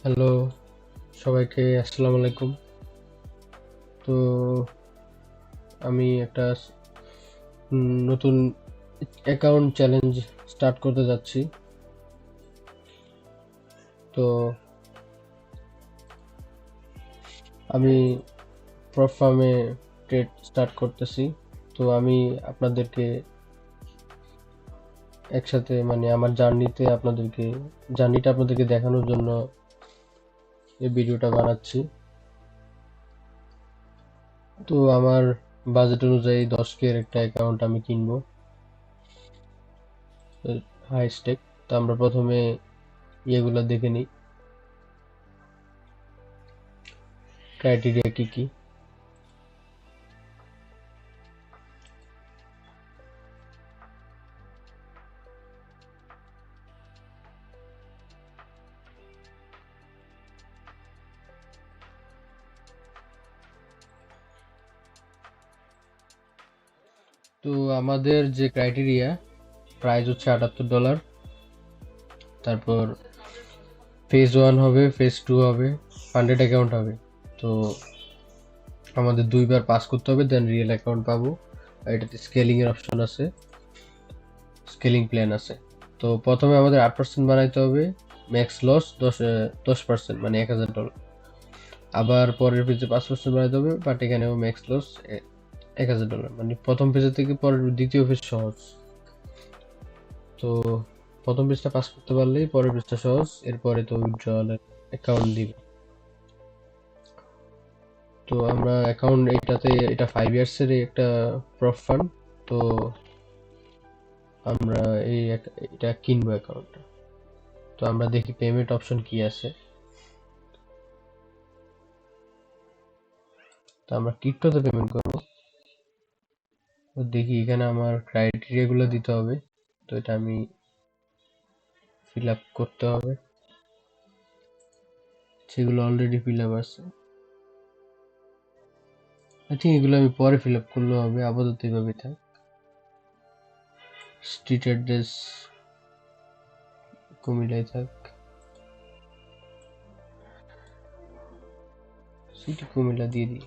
Hello, সবাইকে আসসালামু আলাইকুম। তো আমি একটা নতুন অ্যাকাউন্ট চ্যালেঞ্জ স্টার্ট করতে যাচ্ছি। তো আমি প্রপ ফার্মে ট্রেড স্টার্ট করতেছি। তো আমি আপনাদেরকে একসাথে মানে আমার জার্নিটা আপনাদেরকে দেখানোর জন্য এই ভিডিওটা বানাচ্ছি। তো আমার বাজেট অনুযায়ী 10K এর একটা অ্যাকাউন্ট আমি কিনবো, হাই স্টেক। তো আমরা প্রথমে ইয়েগুলা দেখে নিই, ক্রাইটেরিয়া কি কি। তো আমাদের যে ক্রাইটেরিয়া, প্রাইস হচ্ছে $78। তারপর ফেজ 1 হবে, ফেজ 2 হবে, ফান্ডেড অ্যাকাউন্ট হবে। তো আমাদের 2বার পাস করতে হবে, দেন রিয়েল অ্যাকাউন্ট পাবো। আর এটাতে স্কেলিং এর অপশন আছে, স্কেলিং প্ল্যান আছে। তো প্রথমে আমাদের 8% বানাইতে হবে, ম্যাক্স লস 10% মানে $1000। আবার পরের পেজে 5% বানাইতে হবে, বাট এখানেও ম্যাক্স লস $1000। মানে প্রথম পেজের থেকে পরের দ্বিতীয় পেজ সহজ। তো প্রথম পেজটা পাস করতে পারলেই পরের পেজটা সহজ, এরপরে তো উইথড্রয়াল অ্যাকাউন্ট দিবে। তো আমরা অ্যাকাউন্ট এটা 5 ইয়ার্স এর একটা প্রপ ফান্ড। তো আমরা এটা কিনবো অ্যাকাউন্টটা। তো আমরা দেখি পেমেন্ট অপশন কি আছে। তো আমরা ক্রিপ্টোতে পেমেন্ট করবো। তো দেখি এখানে আমার ক্রাইটেরিয়া গুলো দিতে হবে। তো এটা আমি ফিল আপ করতে হবে, সেগুলো অলরেডি ফিল আপ আছে। আই থিঙ্ক এগুলো আমি পরে ফিল আপ করলে হবে, আপাতত এইভাবে থাক। স্ট্রিট অ্যাড্রেস কুমিল্লায় থাক, সিটি কুমিল্লা দিয়ে দিই।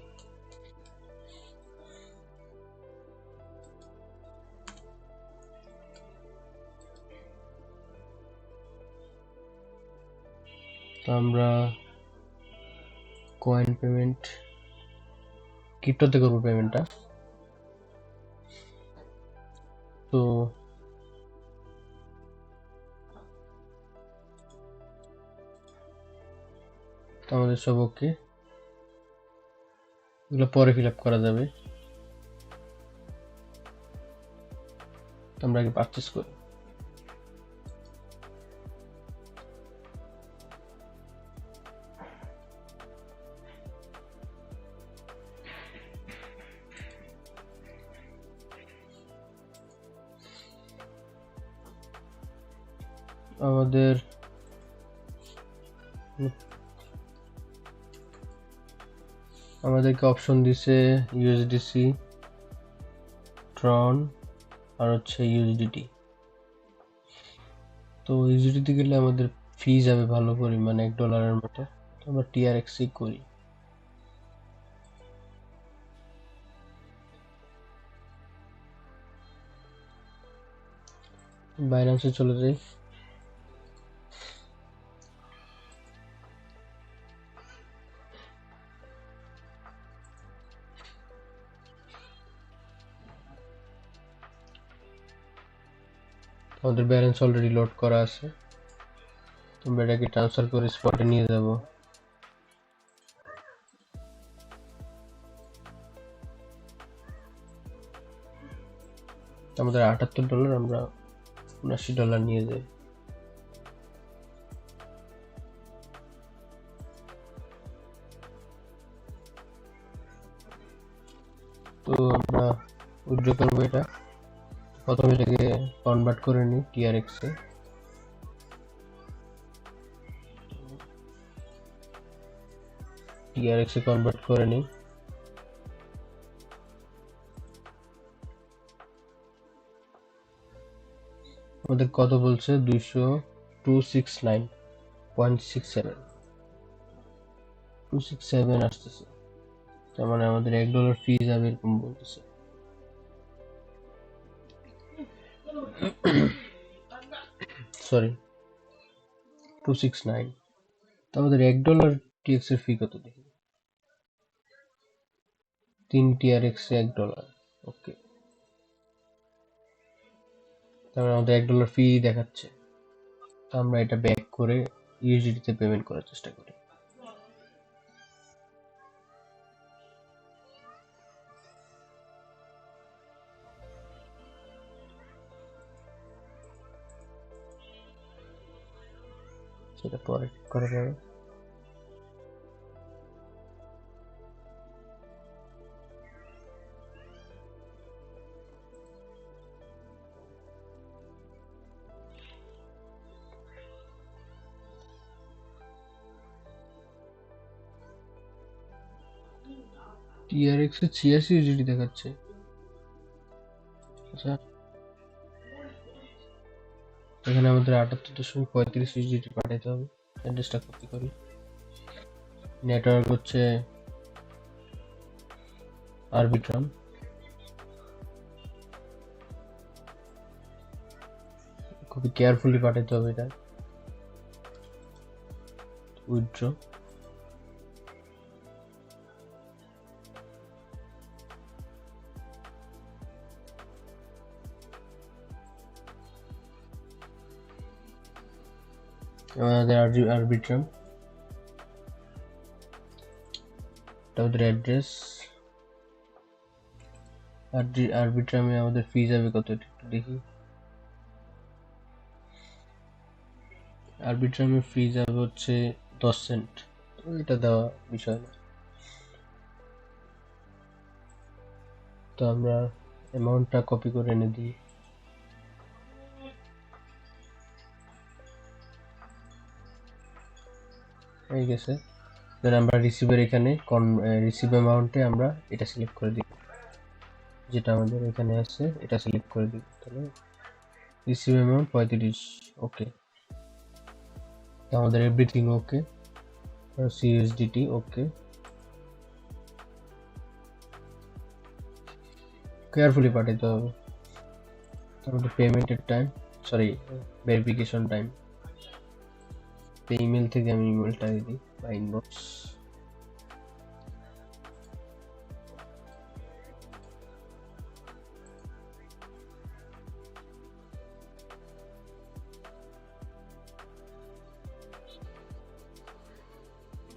তো আমরা কয়েন পেমেন্ট ক্রিপ্টোতে করবো পেমেন্টটা। তো আমাদের সব ওকে, এগুলো পরে ফিল আপ করা যাবে। তো আমরা আগে পারচেস করি। আমাদের আমাদেরকে অপশন দিছে ইউএসডিসি, ট্রন আর হচ্ছে ইউএসডিটি। তো ইউএসডিটি গেলে আমাদের ফি যাবে ভালো পরিমাণ, $1 মতো। তো আমরা টিআরএক্সই করি। বাইন্যান্সে চলে যাই। আমাদের ব্যালেন্স অলরেডি লোড করা আছে। তোমরা এটাকে ট্রান্সফার করে স্পটে নিয়ে যাব। আমাদের $78, আমরা $79 নিয়ে যাই। তো আমরা উইথড্র করবো এটা। প্রথমে এটাকে কনভার্ট করে নিই টিআরএক্সে। টিআরএক্সে কনভার্ট করে নিই। আমাদের কত বলছে? 269.67। 267 আসতেছে, তার মানে আমাদের $1 ফি যাবে এরকম বলতেছে। সরি, 269। তো আমাদের $1 টিএক্স এর ফি কত দেখি? 3 টিআরএক্স $1। ওকে, তার মানে আমাদের $1 ফি দেখাচ্ছে। তো আমরা এটা ব্যাক করে ইউএসডি তে পেমেন্ট করার চেষ্টা করি। সেটা পরে ঠিক করা যাবে। টিআরএক্স এ 86 ইউএসডি দেখাচ্ছে। আচ্ছা, এখানে আমাদের 78.35 ইউএসডি পাঠাতে হবে। অ্যাড্রেসটা কপি করি। নেটওয়ার্ক হচ্ছে আরবিট্রাম। খুবই কেয়ারফুলি পাঠাতে হবে এটা। উইথড্র। আমাদের আরবিট্রাম, আমাদের অ্যাড্রেস। আরবিট্রামে আমাদের ফি যাবে কত একটু দেখি। আরবিট্রামে ফি যাবে হচ্ছে 10 সেন্ট। এটা দেওয়া বিষয় না। তো আমরা অ্যামাউন্টটা কপি করে এনে দিই। হয়ে গেছে। দেন আমরা রিসিভের এখানে রিসিভ অ্যামাউন্টে আমরা এটা সিলেক্ট করে দিই, যেটা আমাদের এখানে আছে এটা সিলেক্ট করে দিই। তাহলে রিসিভ অ্যামাউন্ট 35। ওকে, আমাদের এভরিথিং ওকে। সিএসডিটি ওকে। কেয়ারফুলি পাঠাতে হবে। আমাদের পেমেন্টের time, sorry verification time. Email থেকে আমি ইমেলটা দিই বা ইনবক্স।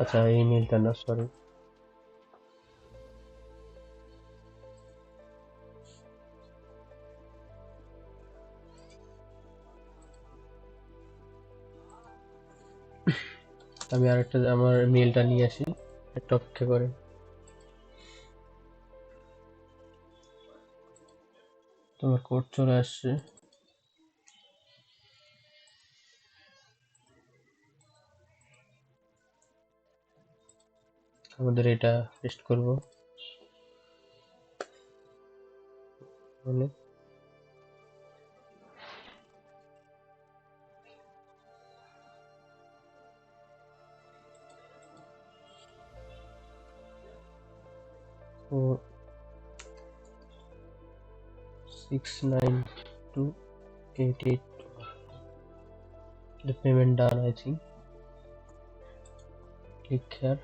আচ্ছা, ইমেলটা না, সরি। আমি আরেকটা আমার মেলটা নিয়ে আসি, একটা অপেক্ষা করে। তোমার কোড চলে আসছে। আমাদের এটা পেস্ট করব। মানে ও 69288। The payment done, I think. Click here.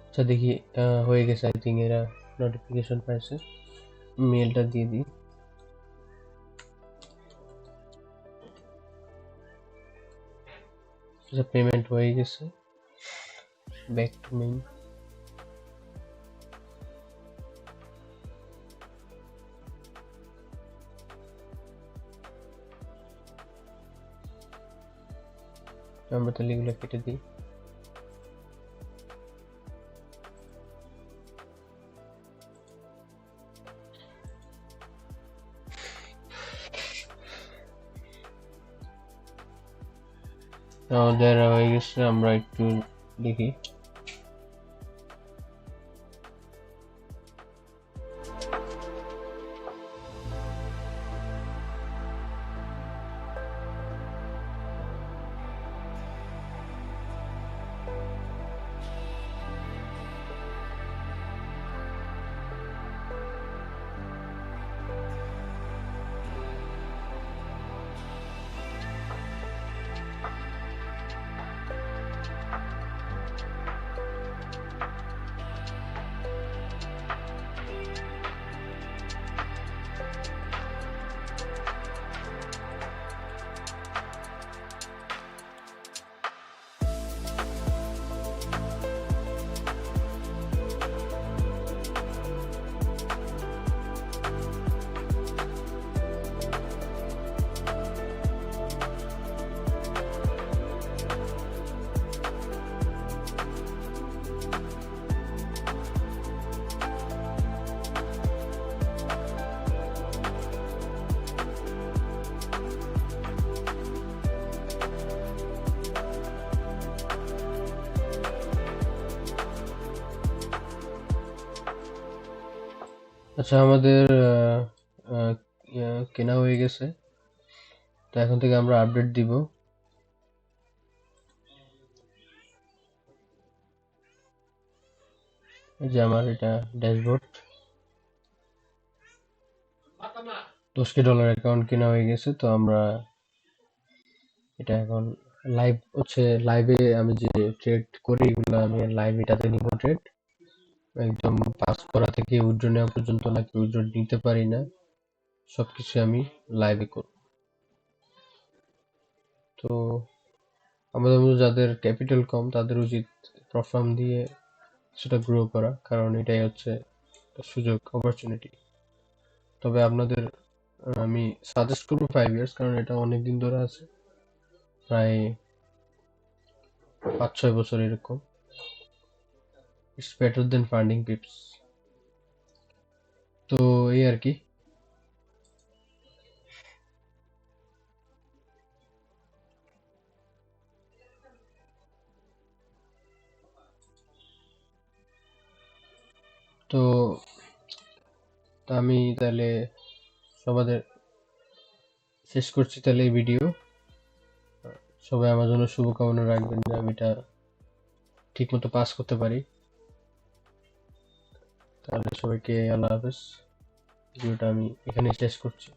আচ্ছা দেখি হয়ে গেছে। আই থিঙ্ক এরা নোটিফিকেশন পাইছে। মেলটা দিয়ে দিই। আচ্ছা, পেমেন্ট হয়ে গেছে। Back to main. আমরা তাহলে এগুলো কেটে দিই। আমাদের হয়ে গেছে। আমরা একটু দেখি। আচ্ছা, আমাদের কেনা হয়ে গেছে। তো এখন থেকে আমরা আপডেট দিব। এই যে আমার এটা ড্যাশবোর্ড, $10 অ্যাকাউন্ট কেনা হয়ে গেছে। তো আমরা এটা এখন লাইভ হচ্ছে, লাইভে আমি যে ট্রেড করি এগুলো আমি লাইভ এটাতে নিব ট্রেড, একদম পাস করা থেকে উইথড্র নেওয়া পর্যন্ত, নাকি উইথড্র নিতে পারি না সবকিছু আমি লাইভে করব। তো আমাদের মধ্যে যাদের ক্যাপিটাল কম তাদের উচিত প্রফার্ম দিয়ে সেটা গ্রো করা, কারণ এটাই হচ্ছে একটা সুযোগ, অপরচুনিটি। তবে আপনাদের আমি সাজেস্ট করবো 5 ইয়ার্স, কারণ এটা অনেক দিন ধরে আছে, প্রায় 5-6 বছর এরকম। It's better then funding pips. তো এই আর কি। তো আমি তাহলে সবাদের শেষ করছি তাহলে এই ভিডিও। সবাই আমার জন্য শুভকামনা রাখবেন যে আমি এটা ঠিক মতো পাস করতে পারি। তাহলে সবাইকে আল্লাহ হাফেজ। ভিডিওটা আমি এখানে শেষ করছি।